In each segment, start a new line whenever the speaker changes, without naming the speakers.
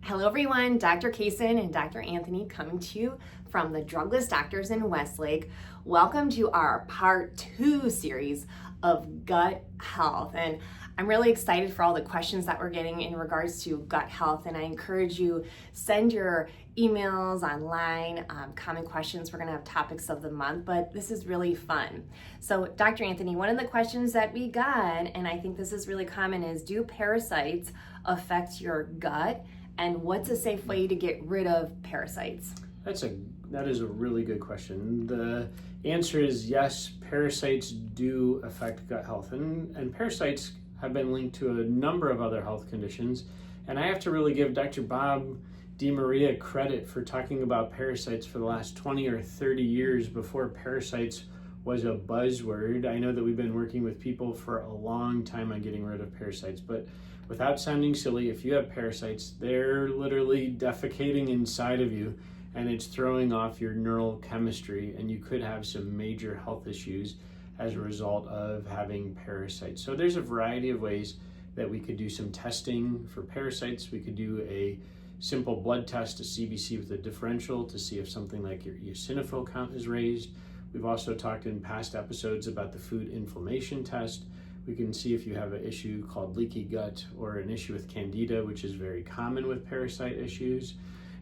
Hello everyone, Dr. Casen and Dr. Anthony coming to you from the Drugless Doctors in Westlake. Welcome to our part 2 series of gut health. And I'm really excited for all the questions that we're getting in regards to gut health. And I encourage you, send your emails online, common questions. We're gonna have topics of the month, but this is really fun. So Dr. Anthony, one of the questions that we got, and I think this is really common, is do parasites affect your gut? And what's a safe way to get rid of parasites?
That is a really good question. The answer is yes, parasites do affect gut health. And parasites have been linked to a number of other health conditions. And I have to really give Dr. Bob DeMaria credit for talking about parasites for the last 20 or 30 years before parasites was a buzzword. I know that we've been working with people for a long time on getting rid of parasites, but without sounding silly, if you have parasites, they're literally defecating inside of you and it's throwing off your neural chemistry, and you could have some major health issues as a result of having parasites. So there's a variety of ways that we could do some testing for parasites. We could do a simple blood test, a CBC with a differential, to see if something like your eosinophil count is raised. We've also talked in past episodes about the food inflammation test. We can see if you have an issue called leaky gut or an issue with candida, which is very common with parasite issues.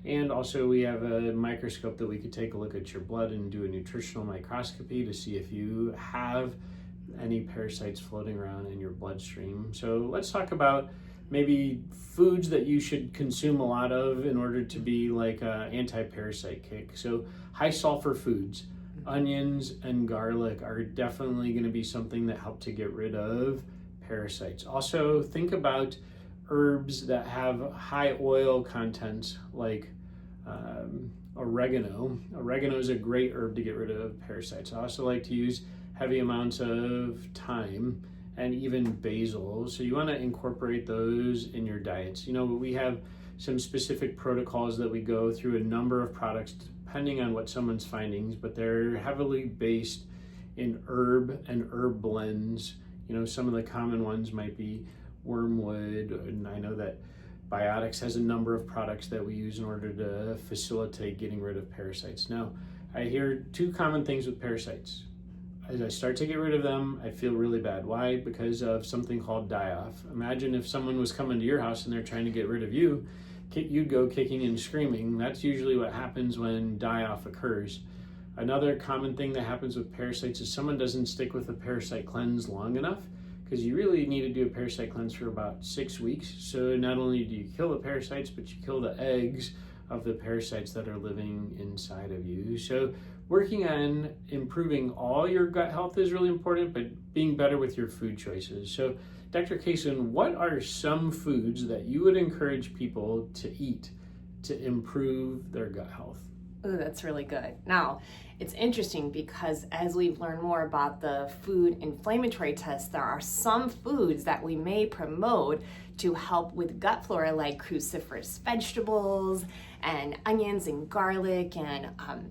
And also we have a microscope that we could take a look at your blood and do a nutritional microscopy to see if you have any parasites floating around in your bloodstream. So let's talk about maybe foods that you should consume a lot of in order to be like an anti-parasite kick. So high sulfur foods. Onions and garlic are definitely going to be something that help to get rid of parasites. Also, think about herbs that have high oil content, like oregano. Oregano is a great herb to get rid of parasites. I also like to use heavy amounts of thyme and even basil. So you want to incorporate those in your diets. You know, we have some specific protocols that we go through a number of products depending on what someone's findings, but they're heavily based in herb and herb blends. You know, some of the common ones might be wormwood, and I know that Biotics has a number of products that we use in order to facilitate getting rid of parasites. Now, I hear two common things with parasites. As I start to get rid of them, I feel really bad. Why? Because of something called die-off. Imagine if someone was coming to your house and they're trying to get rid of you, you'd go kicking and screaming. That's usually what happens when die-off occurs. Another common thing that happens with parasites is someone doesn't stick with a parasite cleanse long enough, because you really need to do a parasite cleanse for about 6 weeks. So not only do you kill the parasites, but you kill the eggs of the parasites that are living inside of you. So working on improving all your gut health is really important, but being better with your food choices. So Dr. Casen, what are some foods that you would encourage people to eat to improve their gut health?
Ooh, that's really good. Now, it's interesting because as we've learned more about the food inflammatory test, there are some foods that we may promote to help with gut flora, like cruciferous vegetables and onions and garlic and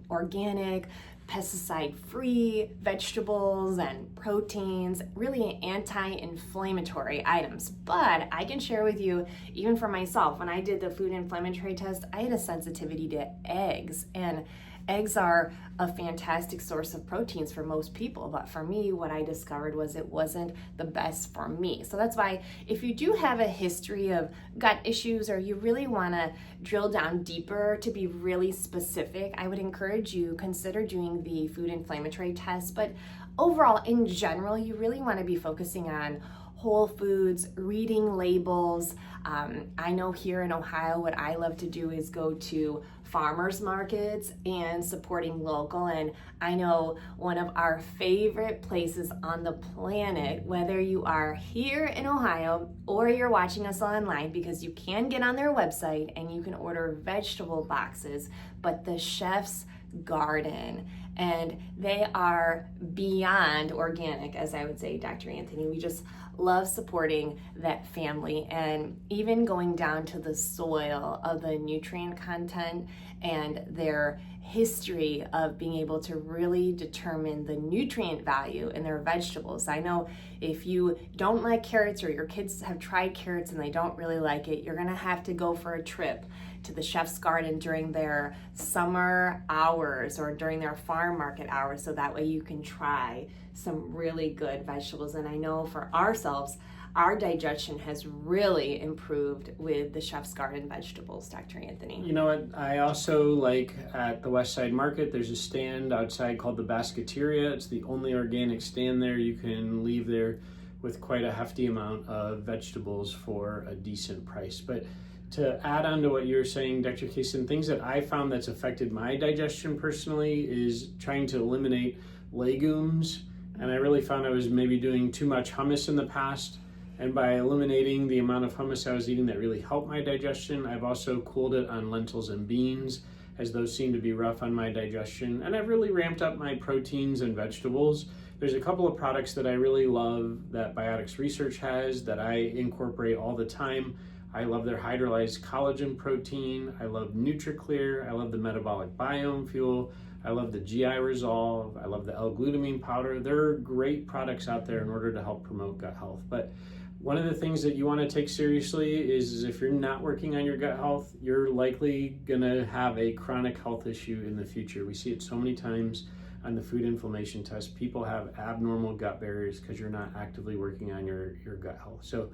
organic, pesticide-free vegetables and proteins, really anti-inflammatory items. But I can share with you, even for myself, when I did the food inflammatory test, I had a sensitivity to eggs, and eggs are a fantastic source of proteins for most people, but for me, what I discovered was it wasn't the best for me. So that's why if you do have a history of gut issues, or you really want to drill down deeper to be really specific, I would encourage you consider doing the food inflammatory test. But overall, in general, you really want to be focusing on whole foods, reading labels. I know here in Ohio, what I love to do is go to farmers markets and supporting local. And I know one of our favorite places on the planet, whether you are here in Ohio or you're watching us online, because you can get on their website and you can order vegetable boxes, but the Chef's Garden, and they are beyond organic, as I would say, Dr. Anthony. We just love supporting that family, and even going down to the soil of the nutrient content and their history of being able to really determine the nutrient value in their vegetables. I know if you don't like carrots, or your kids have tried carrots and they don't really like it, you're gonna have to go for a trip to the chef's garden during their summer hours or during their farm market hours, so that way you can try some really good vegetables. And I know for ourselves, our digestion has really improved with the chef's garden vegetables, Dr. Anthony.
You know what? I also like at the West Side Market, there's a stand outside called the Basketeria. It's the only organic stand there. You can leave there with quite a hefty amount of vegetables for a decent price. But to add on to what you were saying, Dr. Casen, things that I found that's affected my digestion personally is trying to eliminate legumes. And I really found I was maybe doing too much hummus in the past. And by eliminating the amount of hummus I was eating, that really helped my digestion. I've also cooled it on lentils and beans, as those seem to be rough on my digestion. And I've really ramped up my proteins and vegetables. There's a couple of products that I really love that Biotics Research has that I incorporate all the time. I love their hydrolyzed collagen protein. I love NutriClear. I love the metabolic biome fuel. I love the GI Resolve. I love the L-glutamine powder. There are great products out there in order to help promote gut health. But one of the things that you want to take seriously is if you're not working on your gut health, you're likely going to have a chronic health issue in the future. We see it so many times on the food inflammation test. People have abnormal gut barriers because you're not actively working on your gut health. So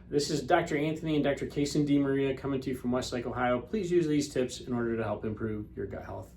this is Dr. Anthony and Dr. Casen DeMaria coming to you from Westlake, Ohio. Please use these tips in order to help improve your gut health.